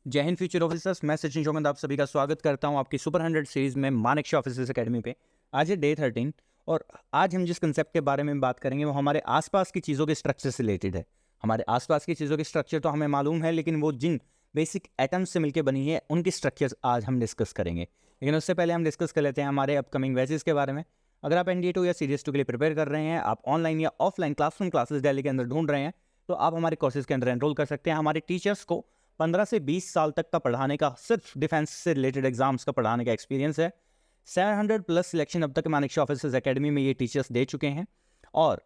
जय Hind future officers. मैं सचिन चौगंद आप सभी का स्वागत करता हूं आपकी सुपर 100 सीरीज में मानेकशॉ ऑफिसर्स एकेडमी पे। आज है डे 13 और आज हम जिस कंसेप्ट के बारे में बात करेंगे वो हमारे आसपास की चीज़ों के स्ट्रक्चर से रिलेटेड है। हमारे आसपास की चीज़ों के स्ट्रक्चर तो हमें मालूम है, लेकिन वो जिन बेसिक एटम्स से मिलकर बनी है उनकी स्ट्रक्चर्स आज हम डिस्कस करेंगे। लेकिन उससे पहले हम डिस्कस कर लेते हैं हमारे अपकमिंग बैचेस के बारे में। अगर आप NDA 2 या CGS 2 के लिए प्रिपेयर कर रहे हैं, आप ऑनलाइन या ऑफलाइन क्लासरूम क्लासेस दिल्ली के अंदर ढूंढ रहे हैं, तो आप हमारे कोर्सेज के अंदर एनरोल कर सकते हैं। हमारे टीचर्स को 15 से 20 साल तक का पढ़ाने का, सिर्फ डिफेंस से रिलेटेड एग्जाम्स का पढ़ाने का एक्सपीरियंस है। 700 प्लस सिलेक्शन अब तक मानेकशॉ ऑफिसर्स एकेडमी में ये टीचर्स दे चुके हैं। और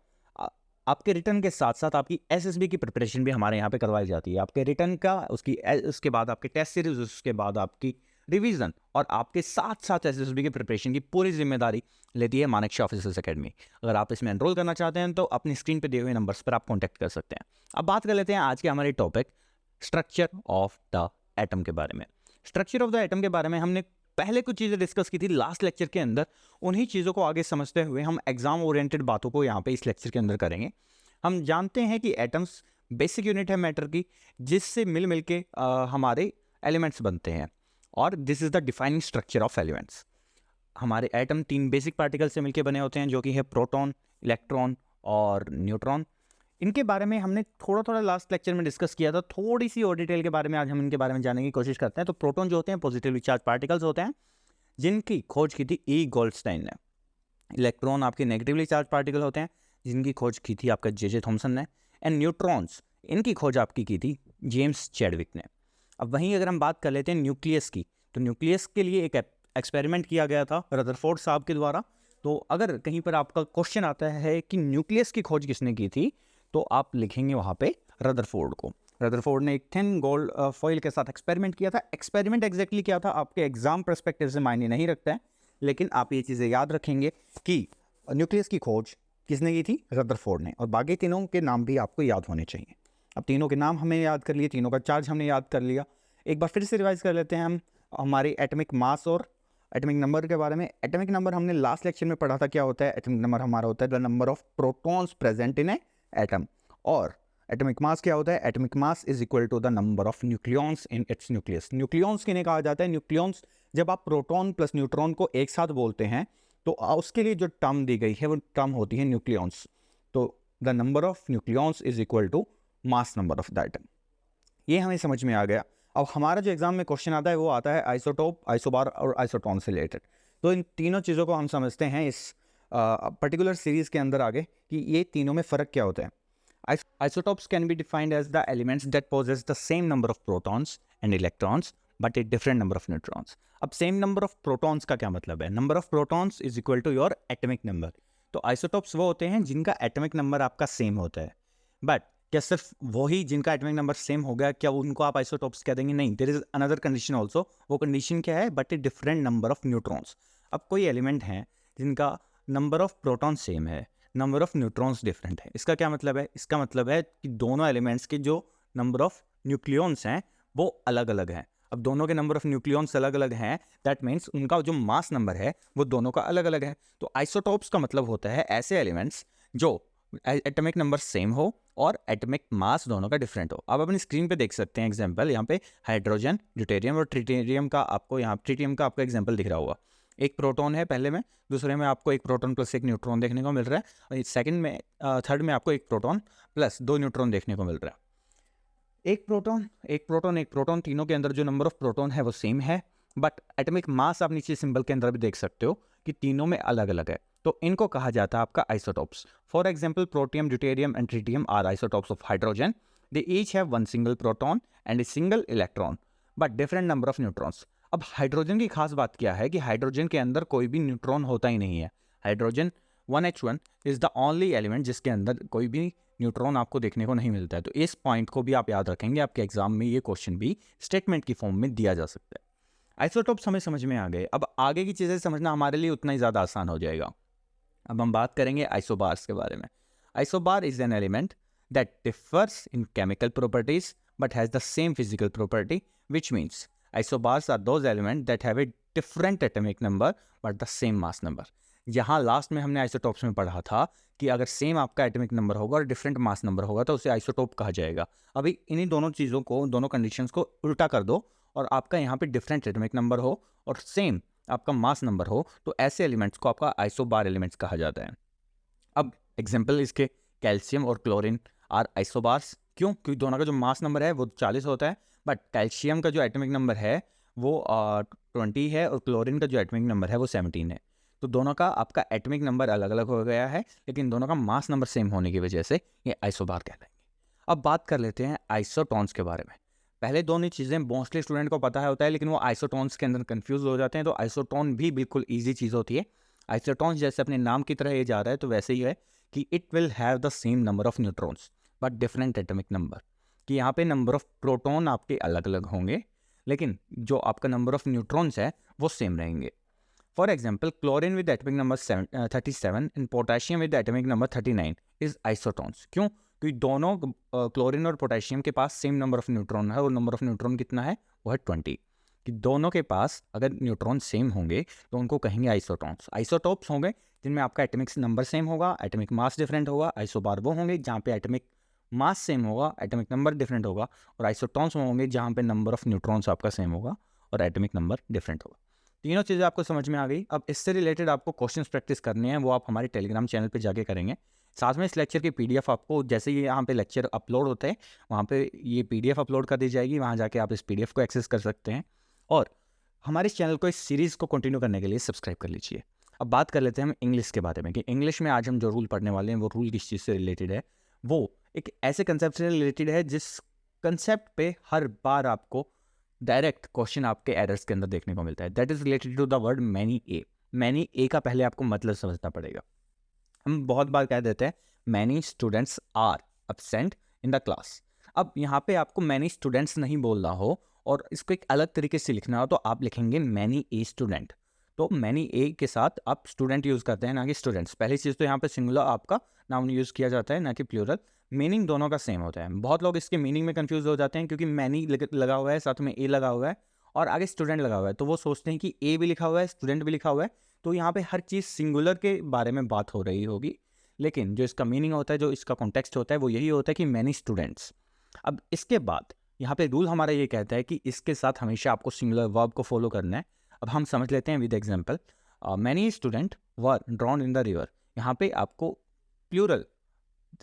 आपके रिटर्न के साथ साथ आपकी SSB की प्रिपरेशन भी हमारे यहाँ पे करवाई जाती है। आपके रिटर्न का, उसके बाद आपके टेस्ट सीरीज, उसके बाद आपकी रिवीजन और आपके साथ साथ SSB की प्रिपरेशन की पूरी जिम्मेदारी लेती है मानेकशॉ ऑफिसर्स एकेडमी। अगर आप इसमें एनरोल करना चाहते हैं तो अपनी स्क्रीन पर दिए हुए नंबर्स पर आप कॉन्टैक्ट कर सकते हैं। अब बात कर लेते हैं आज के हमारे topic structure of the atom के बारे में। स्ट्रक्चर ऑफ द एटम के बारे में हमने पहले कुछ चीज़ें डिस्कस की थी लास्ट लेक्चर के अंदर। उन्हीं चीज़ों को आगे समझते हुए हम एग्जाम ओरिएंटेड बातों को यहाँ पे इस लेक्चर के अंदर करेंगे। हम जानते हैं कि एटम्स बेसिक यूनिट है मैटर की, जिससे मिल के हमारे एलिमेंट्स बनते हैं, और this is the defining structure of elements. हमारे एटम 3 बेसिक पार्टिकल से मिलकर बने होते हैं, जो कि है प्रोटॉन, इलेक्ट्रॉन और न्यूट्रॉन। इनके बारे में हमने थोड़ा लास्ट लेक्चर में डिस्कस किया था। थोड़ी सी और डिटेल के बारे में आज हम इनके बारे में जानने की कोशिश करते हैं। तो प्रोटॉन जो होते हैं पॉजिटिवली चार्ज पार्टिकल्स होते हैं, जिनकी खोज की थी E. गोल्डस्टाइन ने। इलेक्ट्रॉन आपके नेगेटिवली चार्ज पार्टिकल होते हैं, जिनकी खोज की थी आपका J. थॉमसन ने। एंड न्यूट्रॉन्स, इनकी खोज आपकी की थी जेम्स चैडविक ने। अब वहीं अगर हम बात कर लेते हैं न्यूक्लियस की, तो न्यूक्लियस के लिए एक एक्सपेरिमेंट किया गया था रदरफोर्ड साहब के द्वारा। तो अगर कहीं पर आपका क्वेश्चन आता है कि न्यूक्लियस की खोज किसने की थी, तो आप लिखेंगे वहाँ पे रदरफोर्ड को। रदरफोर्ड ने एक थिन गोल्ड फॉइल के साथ एक्सपेरिमेंट किया था। एक्सपेरिमेंट एग्जैक्टली क्या था आपके एग्जाम पर्सपेक्टिव से मायने नहीं रखता है, लेकिन आप ये चीज़ें याद रखेंगे कि न्यूक्लियस की खोज किसने की थी, रदरफोर्ड ने। और बाकी तीनों के नाम भी आपको याद होने चाहिए। अब तीनों के नाम हमें याद कर लिए, तीनों का चार्ज हमने याद कर लिया। एक बार फिर से रिवाइज कर लेते हैं हम हमारे एटॉमिक मास और एटॉमिक नंबर के बारे में। एटॉमिक नंबर हमने लास्ट लेक्चर में पढ़ा था क्या होता है। एटॉमिक नंबर हमारा होता है the number of protons present in a atom. और एटॉमिक मास क्या होता है, atomic mass is equal to the number of nucleons in its nucleus. Nucleons किन्हें कहा जाता है, न्यूक्लियॉन्स जब आप प्रोटॉन प्लस न्यूट्रॉन को एक साथ बोलते हैं तो उसके लिए जो टर्म दी गई है वो टर्म होती है न्यूक्लियॉन्स। तो the number of nucleons is equal to mass number of the atom. ये हमें समझ में आ गया। अब हमारा जो एग्जाम में क्वेश्चन आता है वो आता है आइसोटोप, आइसोबार और आइसोटॉन से रिलेटेड। तो इन तीनों चीज़ों को हम समझते हैं इस पर्टिकुलर सीरीज के अंदर आगे कि ये तीनों में फ़र्क क्या होता है। Isotopes can be defined as the elements that possess the same number of protons and electrons but a different number of neutrons. अब same number of protons का क्या मतलब है? Number of protons is equal to your atomic number. तो isotopes वो होते हैं जिनका atomic number आपका same होता है। But क्या सिर्फ वही जिनका atomic number same हो गया, क्या उनको आप isotopes कह देंगे? नहीं, there is another condition also. वो condition क्या है? But a different number of neutrons. अब कोई element है जिनका number of protons same है, नंबर ऑफ न्यूट्रॉन्स डिफरेंट है। इसका क्या मतलब है? इसका मतलब है कि दोनों एलिमेंट्स के जो नंबर ऑफ न्यूक्लियॉन्स हैं वो अलग अलग हैं। अब दोनों के नंबर ऑफ न्यूक्लियॉन्स अलग अलग हैं, दैट मीन्स उनका जो मास नंबर है वो दोनों का अलग अलग है। तो आइसोटोप्स का मतलब होता है ऐसे एलिमेंट्स जो एटॉमिक नंबर सेम हो और एटॉमिक मास दोनों का डिफरेंट हो। आप अपनी स्क्रीन पे देख सकते हैं एग्जांपल, यहाँ पे हाइड्रोजन, ड्यूटेरियम और ट्रिटियम का आपको आपका एग्जांपल दिख रहा होगा। एक प्रोटॉन है पहले में, दूसरे में आपको एक प्रोटॉन प्लस एक न्यूट्रॉन देखने को मिल रहा है, और सेकंड में थर्ड में आपको एक प्रोटॉन प्लस 2 न्यूट्रॉन देखने को मिल रहा है। एक प्रोटॉन तीनों के अंदर जो नंबर ऑफ प्रोटॉन है वो सेम है, बट एटॉमिक मास आप नीचे सिंबल के अंदर भी देख सकते हो कि तीनों में अलग अलग है। तो इनको कहा जाता है आपका isotopes. For example protium, deuterium and tritium are isotopes of hydrogen. They each have 1 single proton and a single electron but different number of neutrons. अब हाइड्रोजन की खास बात क्या है कि हाइड्रोजन के अंदर कोई भी न्यूट्रॉन होता ही नहीं है। Hydrogen 1H1 is the only element जिसके अंदर कोई भी न्यूट्रॉन आपको देखने को नहीं मिलता है। तो इस पॉइंट को भी आप याद रखेंगे, आपके एग्जाम में ये क्वेश्चन भी स्टेटमेंट की फॉर्म में दिया जा सकता है। आइसोटोप्स हमें समझ में आ गए। अब आगे की चीज़ें समझना हमारे लिए उतना ही ज़्यादा आसान हो जाएगा। अब हम बात करेंगे आइसोबार्स के बारे में। Isobar is an element that differs in chemical properties but has the same physical property, which means isobars are those elements that have a different atomic number but the same mass number. जहाँ last में हमने isotopes में पढ़ा था कि अगर same आपका atomic number होगा और डिफरेंट मास नंबर होगा तो उसे आइसोटोप कहा जाएगा। अभी इन्हीं दोनों चीज़ों को, दोनों कंडीशंस को उल्टा कर दो और आपका यहाँ पे डिफरेंट एटॉमिक नंबर हो और सेम आपका मास नंबर हो, तो ऐसे एलिमेंट्स को आपका आइसोबार एलिमेंट्स कहा जाता है। अब एग्जाम्पल इसके कैल्शियम और क्लोरीन आर आइसोबार्स। क्यों? क्योंकि दोनों का जो मास नंबर है वो 40 होता है, बट कैल्शियम का जो एटॉमिक नंबर है वो 20 है और क्लोरीन का जो एटॉमिक नंबर है वो 17 है। तो दोनों का आपका एटॉमिक नंबर अलग अलग हो गया है, लेकिन दोनों का मास नंबर सेम होने की वजह से ये आइसोबार कहलाएंगे। अब बात कर लेते हैं आइसोटोन्स के बारे में। पहले दोनों चीज़ें मोस्टली स्टूडेंट को पता होता है, लेकिन वो आइसोटोन्स के अंदर कंफ्यूज हो जाते हैं। तो आइसोटोन भी बिल्कुल ईजी चीज़ होती है। आइसोटोन्स जैसे अपने नाम की तरह ये जा रहा है तो वैसे ही है कि it will have the same number of neutrons but different atomic number, कि यहाँ पे नंबर ऑफ प्रोटॉन आपके अलग अलग होंगे, लेकिन जो आपका नंबर ऑफ न्यूट्रॉन्स है वो सेम रहेंगे। For example, chlorine with atomic number 37 and potassium with atomic number 39 is isotones. क्यों? क्योंकि दोनों क्लोरीन और पोटेशियम के पास सेम नंबर ऑफ न्यूट्रॉन है और नंबर ऑफ न्यूट्रॉन कितना है? वो है 20। कि दोनों के पास अगर न्यूट्रॉन सेम होंगे तो उनको कहेंगे आइसोटोन्स। आइसोटोप्स होंगे जिनमें आपका एटॉमिक नंबर सेम होगा, एटॉमिक मास डिफरेंट होगा। आइसोबार वो होंगे जहाँ पे एटॉमिक मास सेम होगा, एटॉमिक नंबर डिफरेंट होगा। और आइसोटोन्स होंगे जहाँ पे नंबर ऑफ न्यूट्रॉन्स आपका सेम होगा और एटॉमिक नंबर डिफरेंट होगा। तीनों चीज़ें आपको समझ में आ गई। अब इससे रिलेटेड आपको क्वेश्चंस प्रैक्टिस करने हैं, वो आप हमारे टेलीग्राम चैनल पे जाके करेंगे। साथ में इस लेक्चर की पीडीएफ आपको जैसे ही यहाँ पे लेक्चर अपलोड होते हैं वहाँ पे ये पीडीएफ अपलोड कर दी जाएगी, वहाँ जाके आप इस पीडीएफ को एक्सेस कर सकते हैं। और हमारे इस चैनल को, इस सीरीज़ को कंटिन्यू करने के लिए सब्सक्राइब कर लीजिए। अब बात कर लेते हैं हम इंग्लिश के बारे में कि इंग्लिश में आज हम जो रूल पढ़ने वाले हैं वो रूल किस चीज़ से रिलेटेड है। वो एक ऐसे कंसेप्ट से रिलेटेड है जिस कंसेप्ट पे हर बार आपको डायरेक्ट क्वेश्चन आपके एरर्स के अंदर देखने को मिलता है। That is related to the word many a. Many a का पहले आपको मतलब समझना पड़ेगा। हम बहुत बार कह देते हैं many students are absent in the class. अब यहाँ पे आपको मैनी स्टूडेंट्स नहीं बोलना हो और इसको एक अलग तरीके से लिखना हो तो आप लिखेंगे मैनी ए स्टूडेंट। तो मैनी ए के साथ आप स्टूडेंट यूज़ करते हैं, ना कि स्टूडेंट्स। पहली चीज़ तो यहाँ पे सिंगुलर आपका नाउन यूज़ किया जाता है, ना कि प्लूरल। मीनिंग दोनों का सेम होता है। बहुत लोग इसके मीनिंग में कंफ्यूज हो जाते हैं क्योंकि मैनी लगा हुआ है, साथ में ए लगा हुआ है और आगे स्टूडेंट लगा हुआ है, तो वो सोचते हैं कि ए भी लिखा हुआ है, स्टूडेंट भी लिखा हुआ है, तो यहाँ पे हर चीज़ सिंगुलर के बारे में बात हो रही होगी। लेकिन जो इसका मीनिंग होता है, जो इसका कॉन्टेक्स्ट होता है, वो यही होता है कि मैनी स्टूडेंट्स। अब इसके बाद यहाँ पे रूल हमारा ये कहता है कि इसके साथ हमेशा आपको सिंगुलर वर्ब को फॉलो करना है। अब हम समझ लेते हैं with example. Many student were drawn in the river. यहाँ पे आपको प्लूरल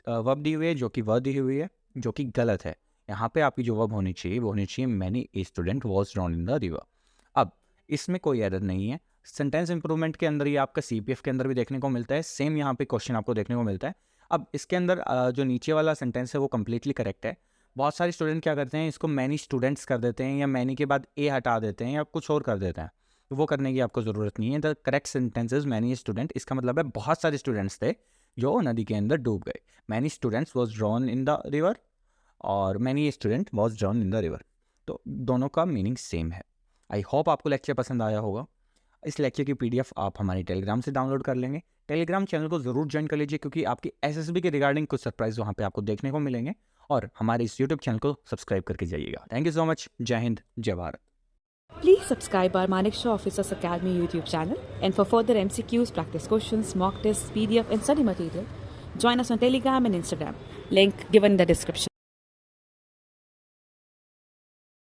वर्ब दी हुई है जो कि वर्ब दी हुई है, जो कि गलत है। यहाँ पे आपकी जो वर्ब होनी चाहिए वो होनी चाहिए many a student was drawn in the river. अब इसमें कोई एरर नहीं है। सेंटेंस इंप्रूवमेंट के अंदर ये आपका सीपीएफ के अंदर भी देखने को मिलता है। सेम यहाँ पे क्वेश्चन आपको देखने को मिलता है। अब इसके अंदर जो नीचे वाला सेंटेंस है वो कम्प्लीटली करेक्ट है। बहुत सारे स्टूडेंट क्या करते हैं, इसको मैनी स्टूडेंट्स कर देते हैं या मैनी के बाद ए हटा देते हैं या कुछ और कर देते हैं। तो वो करने की आपको ज़रूरत नहीं है। The correct sentence is many student. इसका मतलब है बहुत सारे स्टूडेंट्स थे जो नदी के अंदर डूब गए। Many students was drawn in the river और many student was drawn in the river. तो दोनों का मीनिंग सेम है। आई होप आपको लेक्चर पसंद आया होगा। इस लेक्चर की पीडीएफ आप हमारे टेलीग्राम से डाउनलोड कर लेंगे। टेलीग्राम चैनल को ज़रूर ज्वाइन कर लीजिए क्योंकि आपकी एसएसबी के रिगार्डिंग कुछ सरप्राइज वहाँ पे आपको देखने को मिलेंगे। और हमारे इस यूट्यूब चैनल को सब्सक्राइब करके जाइएगा। Thank you so much. जय हिंद, जय Bharat. Please subscribe our Manekshaw Officers Academy YouTube channel, and for further MCQs, practice questions, mock tests, PDF and study material, join us on Telegram and Instagram. Link given in the description.